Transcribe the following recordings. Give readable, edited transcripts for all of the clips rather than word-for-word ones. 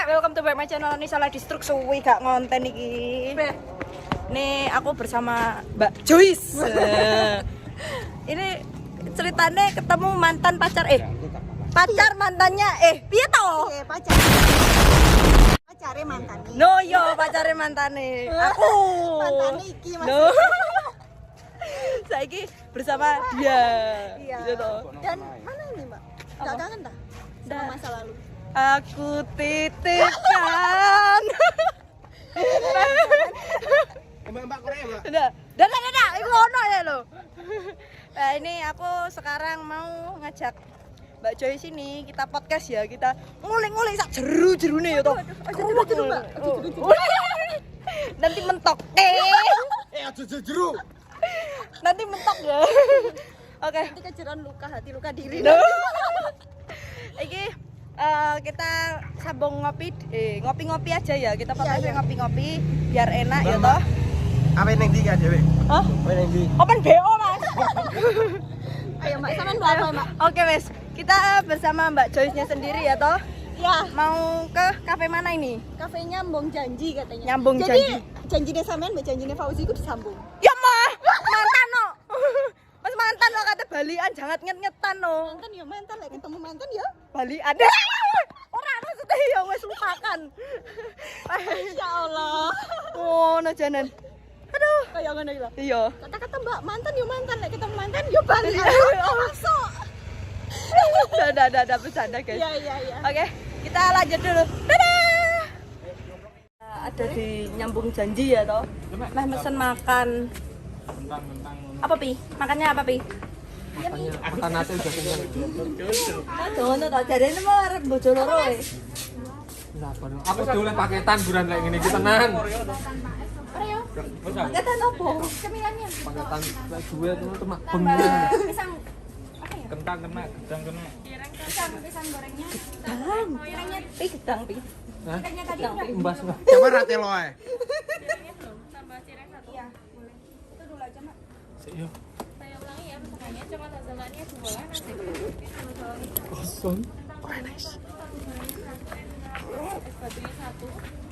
welcome to my channel. Ini salah distruk suwi gak ngonten iki. Nih aku bersama Mbak Joyce. Ini ceritanya ketemu mantan pacar pacar mantannya piye toh? Pacare mantane. No yo pacare mantane. Aku. Mantane iki Mas. No. Saiki bersama dia. Iya. Gitu toh. Dan mana ini, Mbak? Enggak kangen dah sama masa lalu. Aku titipkan. Mbak Korea, Mbak. Dah, iku ono ya lo. Nah, ini aku sekarang mau ngajak Mbak Joy sini, kita podcast ya, kita ngulik-ngulik sak jeru-jerune ya toh. Aduh, Mbak. Nanti mentok. Aja jeru. Nanti mentok ya. Oke. Nanti kejeron luka hati, luka diri. Iki kita sambung ngopi-ngopi aja ya. Kita podcastnya ngopi-ngopi biar enak ya toh. Apa yang di dhewe? Hah? Apa yang di? Open BO, Mas. Ayo, Mbak, sampean apa, Mbak? Oke, wes. Kita bersama Mbak Joyce-nya sendiri ya toh. Ya, Mau ke kafe mana ini? kafenya Nyambung Janji katanya. Nyambung Jadi, janjinya sampean mbak janjinya Fauzi itu disambung. Ya mah, mantan no. Mas mantan no kata balian, jangan nget-ngetan no. Mantan ya mantan, lek ketemu mantan ya. Balian. Ora maksudnya ya wes lupakan. Ya Allah. Oh, no janan. Aduh, Kayak ngono iki lho. iya. Kata-kata Mbak, mantan ya mantan, lek ketemu mantan ya balik. Masuk. Dah bercanda guys. Iya. Oke, kita lanjut dulu. Dadah. Ada di Nyambung Janji ya toh. Meh mesen makan. Apa pi? Makannya apa pi? Makan nasi udah kenyang. Aduh, ngono toh. Jarene mau arep bojo loro e. Aku dolen paketan buran lek ngene iki tenan. Paketan opo? Cemilannya. Paketan lek duwe temak Tambah bengi. pisang Kentang kena, gedang kena. pisang gorengnya. Gedang. Gedang pi. Hah? Gedang pi. Mbas. Coba rate lo ae. Tambah cireng satu. Iya, boleh. Itu dulu aja, Mak. Sik yo. Saya ulangi ya pesanannya, coklat hazelnutnya 2, nasi Kosong. es batunya 1,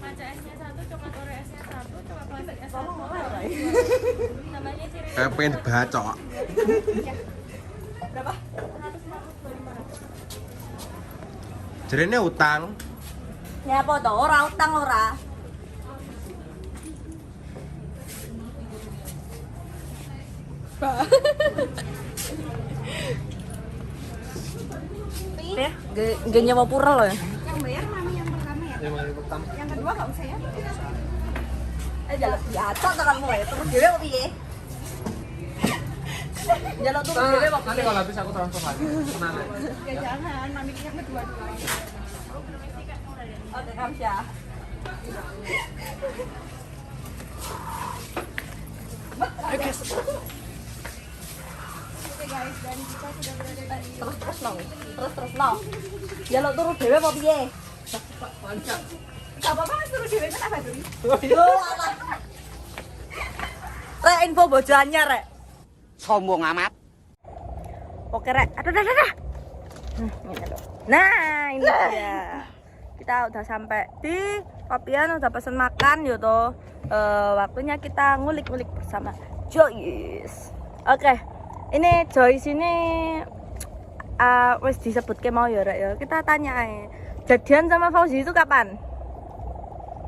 matcha esnya 1, coklat oreo esnya 1, coklat klasik es 1. Namanya cireng. Kayak pengen dibacok. Berapa? Jerene utang. Ya apa toh? Ora utang ora. Ya, gak nyawa pura loh ya. Yang bayar mami yang pertama ya. Yang kedua enggak usah ya. Jaluk diacok tekan kowe, terus dhewe kok piye? Jaluk terus dhewe kok Nanti piye? kalau habis aku transfer lagi. Tenang aja. Ya jangan, mami yang kedua-dua. Oke, Kamsya. Oke guys, dan kita sudah berada di Terus no. Jaluk terus dhewe kok piye? Gak apa-apa Mas, terus dhewe kan apa tuh? Yo alah. Rek info bojo anyar rek. Sombong amat. Oke rek. Aduh dah. Nah, ini dia. Kita udah sampai di Kopian, udah pesen makan yo toh. Waktunya kita ngulik-ngulik bersama Joyce. Oke. Ini Joyce ini wis disebutke mau ya rek ya. Kita tanya ae. Jadian sama Fauzi itu kapan?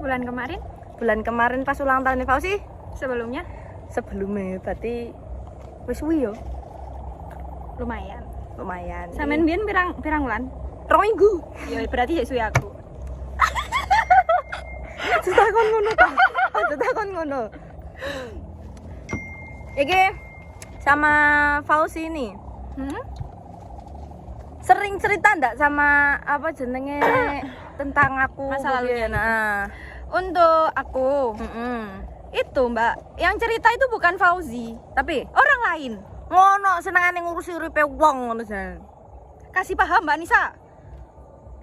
Bulan kemarin, Bulan kemarin pas ulang tahun Fauzi? sebelumnya Sebelumnya berarti wis suwi yo. lumayan. Lumayan. Sampean biyen pirang bulan? 2 minggu. Ya berarti ya suwi aku. Takon ngono ta. Aja takon ngono. Iki sama Fauzi ini. Sering cerita ndak sama apa jenenge tentang aku Masa lalunya gitu? Nah. Untuk aku, Itu, Mbak. yang cerita itu bukan Fauzi, Tapi orang lain. ngono senengane ngurusi uripe wong ngono jan. Kasih paham Mbak Nisa.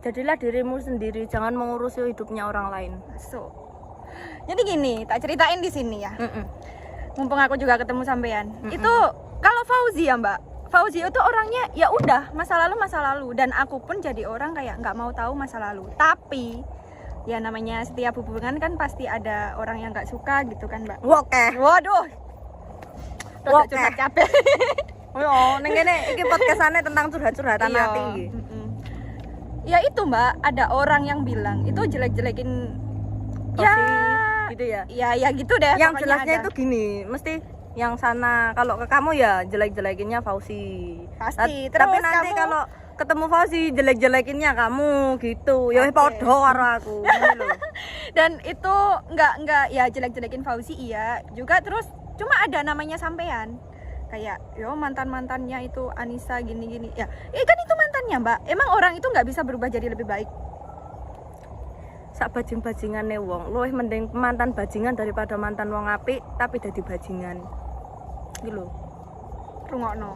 Jadilah dirimu sendiri, jangan mengurusi hidupnya orang lain. So, jadi gini, tak ceritain di sini ya. Mumpung aku juga ketemu sampean. Itu kalau Fauzi ya Mbak, Fauzi itu orangnya ya udah masa lalu dan aku pun jadi orang kayak nggak mau tahu masa lalu. Tapi ya namanya setiap hubungan kan pasti ada orang yang nggak suka gitu kan mbak. Oke. Waduh, Oke. curhat kabeh. Oh, ning kene iki podcastane tentang curhat-curhatan Iya. hati iki. Ya itu mbak, ada orang yang bilang itu jelek-jelekin Fauzi, ya gitu ya. ya gitu deh. Yang pokoknya jelasnya ada. itu gini, mesti yang sana kalau ke kamu ya jelek-jelekinnya Fauzi. Pasti. Tapi Terus nanti kamu- kalau ketemu Fauzi jelek-jelekinnya kamu gitu. Ya Oke. padha karo aku. Ngono lho. Dan itu nggak ya jelek-jelekin Fauzi iya juga, terus cuma ada namanya sampean kayak yo mantannya itu Anissa gini-gini ya kan itu mantannya mbak, emang orang itu nggak bisa berubah jadi lebih baik. Sak bajing-bajingane wong, luwih mending mantan bajingan daripada mantan wong apik tapi dadi bajingan. Gitu lho. Rungokno,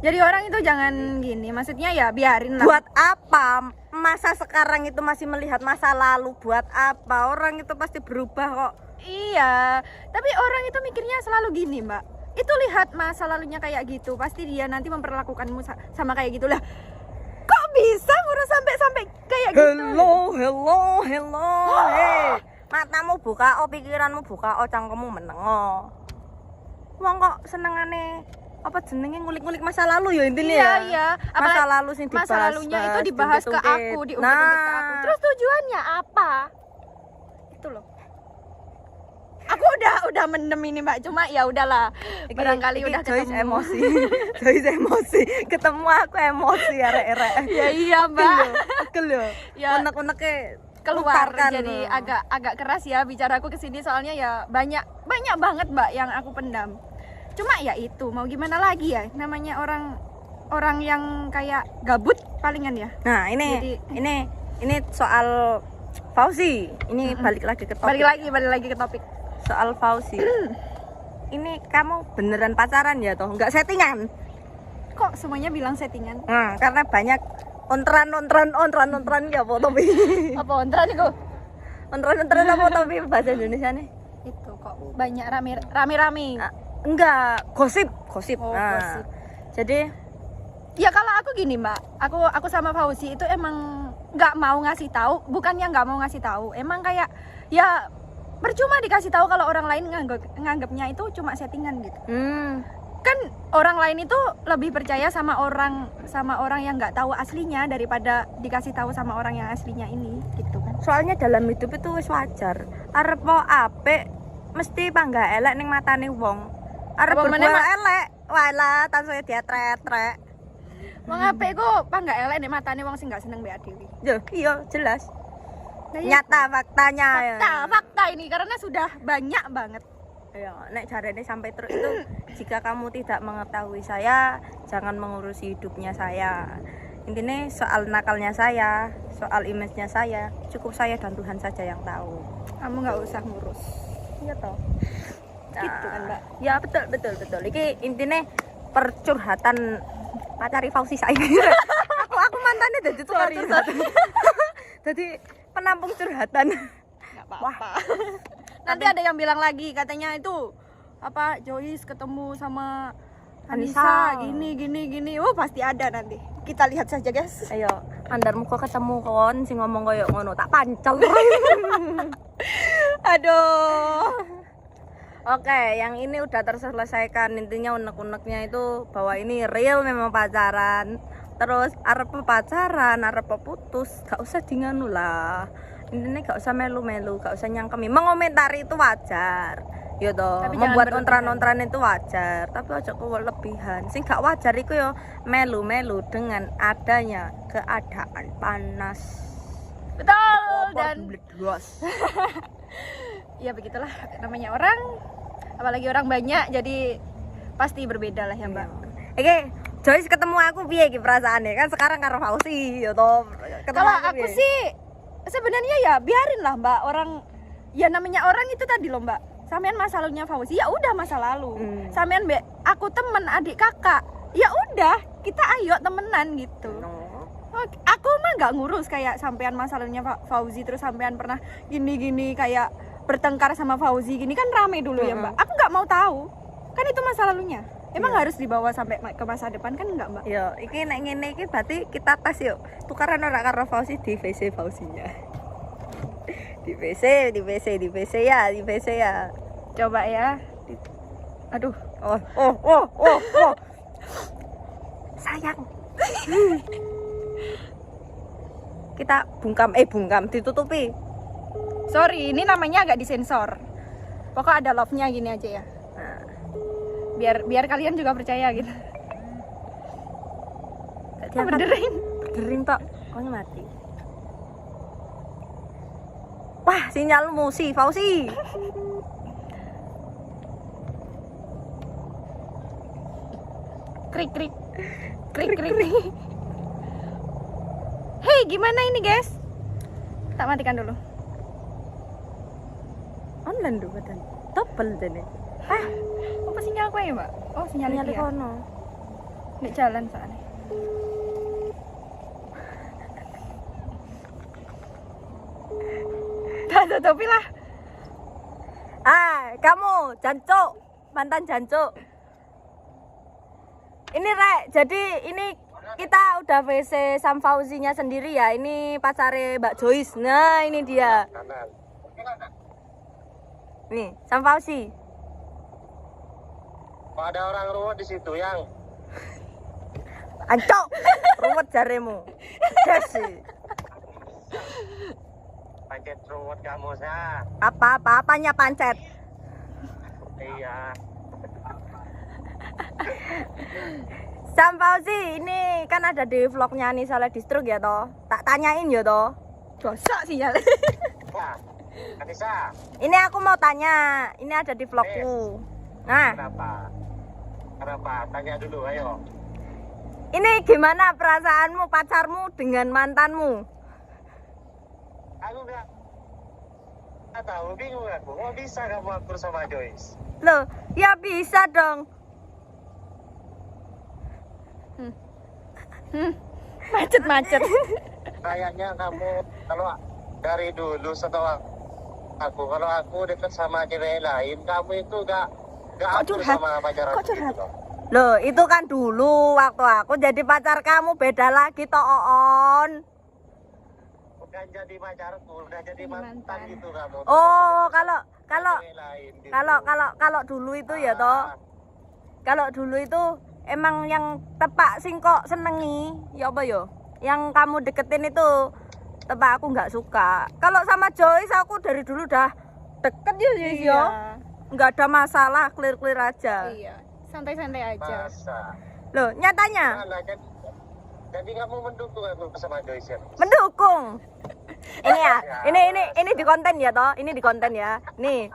jadi orang itu jangan gini, maksudnya ya biarin lah. Buat apa masa sekarang itu masih melihat masa lalu? Buat apa? Orang itu pasti berubah kok. Iya, tapi orang itu mikirnya selalu gini mbak, itu lihat masa lalunya kayak gitu, pasti dia nanti memperlakukanmu sama kayak gitulah. Kok bisa ngurus sampai kayak gitu? Hello. Hei, matamu buka, pikiranmu buka, cangkemmu menengo. Wong kok senengane apa jenenge ngulik-ngulik masa lalu ya intinya ya. Iya. Masa lalu sing dibahas. Masa lalunya itu dibahas ke aku, diungkit-ungkit ke aku. Terus tujuannya apa? Itu loh. Aku udah mendem ini mbak, cuma ya udahlah. Barangkali udah Joyce ketemu. emosi. Joyce emosi. Ketemu aku emosi arek-arek. Ya iya mbak. Pegel lho. Ya. Unek-uneke Keluar utarakan jadi lho. agak keras ya bicaraku kesini, soalnya ya banyak banget mbak yang aku pendam. Cuma ya itu mau gimana lagi ya, namanya orang yang kayak gabut palingan ya. Nah, ini soal Fauzi. Ini balik lagi ke topik. Balik lagi ke topik. Soal Fauzi. Ini kamu beneran pacaran ya toh? Enggak settingan? Kok semuanya bilang settingan? Nah, karena banyak ontran ya apa tapi. Apa ontran itu? Ontran apa tapi bahasa Indonesia nih? Itu kok banyak rame-rame. Enggak, gosip. Oh, Nah, gosip. jadi Ya kalau aku gini mbak, aku sama Fauzi itu emang nggak mau ngasih tahu, bukannya nggak mau ngasih tahu, emang kayak ya percuma dikasih tahu kalau orang lain nganggapnya itu cuma settingan gitu. Kan orang lain itu lebih percaya sama orang yang nggak tahu aslinya daripada dikasih tahu sama orang yang aslinya ini gitu kan. soalnya dalam hidup itu wis wajar. Arep mau apik mesti pangga elek ning matane wong. Arep Apa meneh, berbuat Mak? elek, walah tansaya dia trek. Wong apik kok pang nggak elek nek matane wong sing nggak seneng mbek dhewe. Yo, iya jelas. Nah, iya. Nyata faktanya ya. Fakta ini karena sudah banyak banget. Ya, nek jarene sampai terus itu jika kamu tidak mengetahui saya, jangan mengurusi hidupnya saya. Intinya soal nakalnya saya, soal image-nya saya, cukup saya dan Tuhan saja yang tahu. Kamu nggak usah ngurus. Iya toh. Gitu kan, Mbak. Ya betul. Iki intinya percurhatan pacari Fauzi saya. aku mantannya jadi tukang curhat. Jadi penampung curhatan. Nggak apa-apa. Nanti ada yang bilang lagi katanya itu apa Joyce ketemu sama Anissa gini. Oh pasti ada nanti. Kita lihat saja guys. Ayo, andarmu kok ketemu kon sing ngomong koyo ngono, tak pancel. Aduh. Oke, yang ini udah terselesaikan. Intinya unek-uneknya itu bahwa ini real memang pacaran. Terus arep pacaran, arep putus, gak usah nganu lah. Intinya gak usah melu-melu, gak usah nyangkemi. Mengomentari itu wajar. Ya toh, Tapi jangan membuat berlebihan. ontran-ontran itu wajar, tapi aja kelebihan. Sing gak wajar iku yo melu-melu dengan adanya keadaan panas. Betul dan Bledwas. ya begitulah namanya orang, apalagi orang banyak jadi pasti berbeda lah ya Mbak. Oke, Joyce ketemu aku piye iki perasaane? Kan sekarang karo Fauzi ya toh. Kalau aku sih sebenarnya ya biarin lah Mbak, orang ya namanya orang itu tadi loh Mbak. Sampean masa lalunya Fauzi ya udah masa lalu. Sampean Mbak, aku temen adik kakak. Ya udah, kita ayo temenan gitu. Aku mah nggak ngurus kayak sampean masa lalunya Fauzi terus sampean pernah gini kayak bertengkar sama Fauzi gini kan rame dulu ya Mbak. Aku nggak mau tahu. Kan itu masa lalunya. Emang harus dibawa sampai ke masa depan kan enggak Mbak? Yo, iki nek ngene iki berarti kita tes yuk. Tukaran ora karo Fauzi di VC Fauzinya. Di WC ya. Coba ya. Aduh. Oh. Sayang. Kita bungkam ditutupi. Sorry, ini namanya agak disensor. Pokok ada love-nya gini aja ya. Nah, Biar kalian juga percaya gitu. dia berdering tok. Pokoknya mati. Wah, sinyalmu si Fauzi. Krik. Hei, gimana ini guys? Tak matikan dulu. Online dulu badan. Double dene. Apa sinyal gue ya mbak? Oh sinyalnya Sinyal dia. kono. Nek jalan soalnya. Tak tutupi lah. Kamu jancuk, mantan jancuk. Ini Rek, jadi ini kita udah WC Sam Fauzinya sendiri ya. Ini pacare Mbak Joyce. Nah, ini dia. Nih, Sam Fauzi. Ada orang ruwet di situ yang Ancok, ruwet jaremu. Jesse. pancet ruwet kamu sah. Apanya pancet? Iya. Sam Fauzi, ini kan ada di vlognya nih Saleh Distruk ya toh. Tak tanyain ya toh. Dosa sinyal. Wah, Anissa, Ini aku mau tanya, ini ada di vlogku. Nah, kenapa? Tanya dulu, ayo. ini gimana perasaanmu pacarmu dengan mantanmu? Aku nggak tahu, bingung aku. Kok bisa kamu akur sama Joyce? Loh, ya bisa dong. Macet. Kayaknya kamu kalau dari dulu setelah kalau aku deket sama cewek lain, kamu itu nggak akur curhat? sama pacar Kok aku curhat? gitu loh. Loh, itu kan dulu waktu aku jadi pacar kamu beda lagi toh, Oon. Bukan jadi pacarku, udah jadi mantan mantan. gitu kamu. Oh, Terus kalau cewek lain gitu. kalau dulu itu ya toh. Kalau dulu itu emang yang tepak sing kok senengi, ya apa yo? Yang kamu deketin itu tepak aku nggak suka. Kalau sama Joyce aku dari dulu udah deket ya, Joyce yo. Nggak ada masalah, clear aja. Iya. Santai-santai aja. Masa? Loh, nyatanya Nah, jadi kamu mendukung aku sama Joyce ya? mendukung. Ini ya, ini di konten ya toh, ini di konten ya. Nih,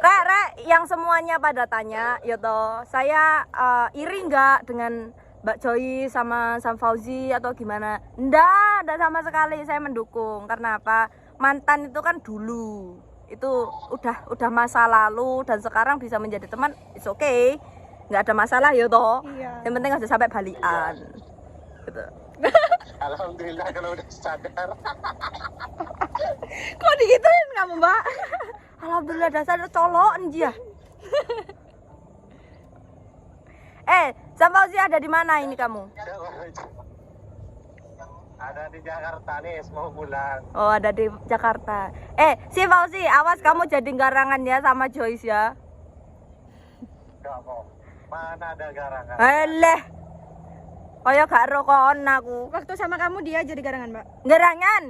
Rek, yang semuanya pada tanya, ya toh, saya iri nggak dengan Mbak Joy sama Sam Fauzi atau gimana? Nggak sama sekali, saya mendukung. Karena apa? Mantan itu kan dulu, itu udah masa lalu dan sekarang bisa menjadi teman, it's okay, nggak ada masalah ya toh. Iya. Yang penting harus sampai balikan. Gitu. Alhamdulillah kalau udah sadar. Kok digituin kamu mbak? Alhamdulillah dasar colokan dia. Sam Fauzi ada di mana ini kamu? Ada di Jakarta nih, mau pulang. Oh, ada di Jakarta. Si Fauzi, awas kamu jadi garangan ya sama Joyce ya. Enggak kok. Mana ada garangan? Eleh. Kaya gak rokokan aku. Waktu sama kamu dia jadi garangan mbak. Garangan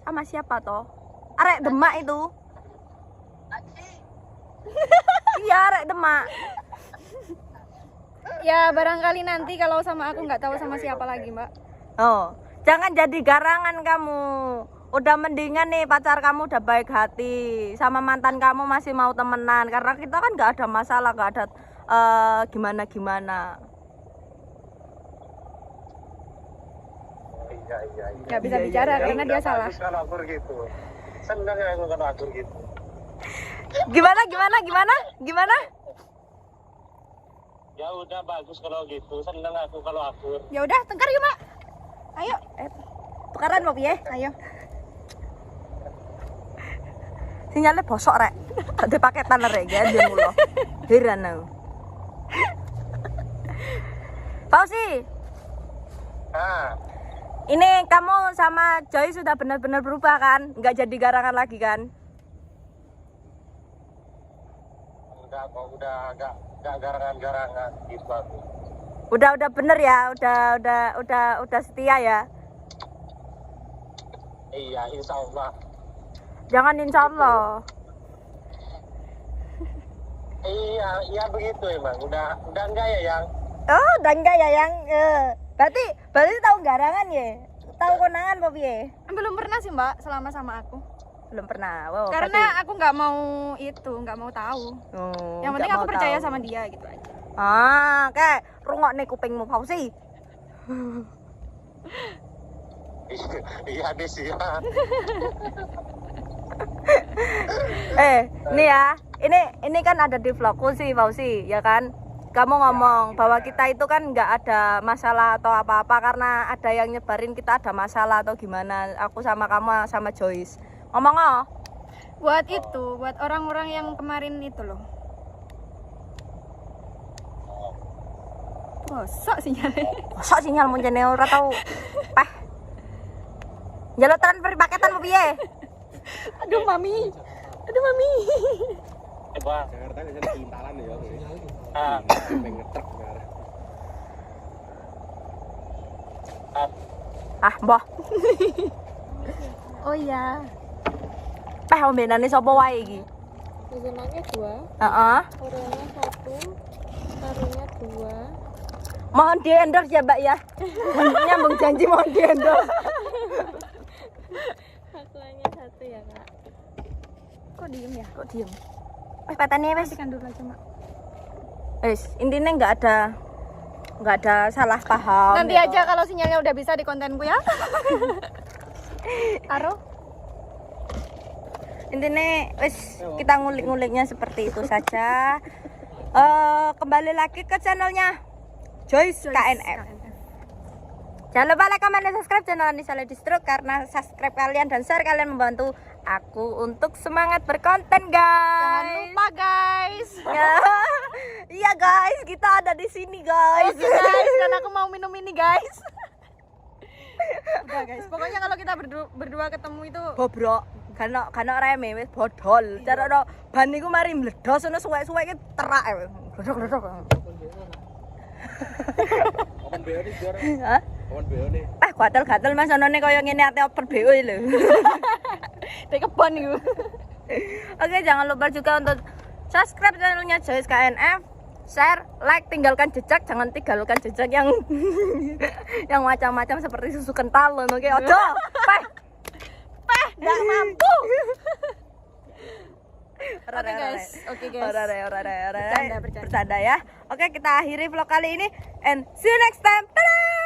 sama siapa toh? Arek Demak itu. Iya, arek Demak. Ya barangkali nanti kalau sama aku nggak tahu sama siapa lagi mbak. Oh, jangan jadi garangan kamu. Udah mendingan nih pacar kamu udah baik hati, sama mantan kamu masih mau temenan, karena kita kan nggak ada masalah, nggak ada gimana. Iya. Nggak bisa Iya, bicara iya, karena dia salah. Bagus kalau akur gitu. Senang aku kalau akur gitu. Gimana? Ya udah bagus kalau gitu. Senang aku kalau akur. Ya udah tengkar yuk mbak. Ayo. Tukaran mau piye? Ayo. Sinyalnya bosok rek. Gak dipaketan rek ya dia mulo. Heran aku. Fauzi, Ah, Ini kamu sama Joy sudah benar-benar berubah kan? Nggak jadi garangan lagi kan? Enggak kok, udah enggak garangan-garangan gitu aku. Udah bener ya, udah setia ya. Iya, insya Allah. Jangan insya Allah. Iya begitu emang. Udah enggak ya yang. Oh, udah enggak ya yang. Berarti tahu garangan ya? Tahu konangan apa piye? Belum pernah sih mbak selama sama aku. Belum pernah. Wow, Karena aku nggak mau tahu. Yang penting aku percaya sama dia gitu aja. Kayak rungokne kupingmu Fauzi. Iya deh sih ya. Nih ya, ini kan ada di vlogku sih Fauzi, ya kan? Kamu ngomong bahwa kita itu kan nggak ada masalah atau apa-apa karena ada yang nyebarin kita ada masalah atau gimana. Aku sama kamu sama Joyce. Ngomong Buat orang-orang yang kemarin itu loh. Bosok sinyalnya. Sok sinyal mau jane ora tau. Jalur transfer paketan mau piye? Aduh mami. Coba. Jakarta ini jadi pintalan ya. Ah, Ngetrek sekarang. Mbah. Oh iya. Ombenane sapa wae iki? Pesenannya 2, Heeh. orangnya 1, taruhnya 2. Mohon di endorse ya, Mbak ya. Nyambung janji mohon di endorse. Hasilnya 1 ya kak. Kok diem ya? Kok diem? Patane wis. Kasihkan dulu aja mak. Intinya nggak ada salah paham. Nanti ya aja toh. kalau sinyalnya udah bisa di kontenku ya. Taruh. Intinya wis kita ngulik-nguliknya seperti itu saja. Kembali lagi ke channelnya Joyce KNF. Jangan lupa like, comment, dan subscribe channel Anissa Ledistro karena subscribe kalian dan share kalian membantu aku untuk semangat berkonten, Jangan guys. lupa guys. Ya. Iya guys, kita ada di sini guys. Oke guys, dan aku mau minum ini guys. Udah guys, pokoknya kalau kita berdua ketemu itu Bobrok, karena reme wis bodol. Cara no ban iku mari mledos ngono suwek-suwek iki terak. Godhok-godhok. Open BO nih juara. Hah? Open BO nih. Gatel-gatel Mas onone kaya ngene ate open BO lho. di kebon itu. Oke, jangan lupa juga untuk subscribe channelnya Joyce KNF, share, like, tinggalkan jejak, jangan tinggalkan jejak yang yang macam-macam seperti susu kental loh. Oke, ojo. Nggak mampu. Oke guys. Bercanda ya. Oke, kita akhiri vlog kali ini and see you next time. Dadah.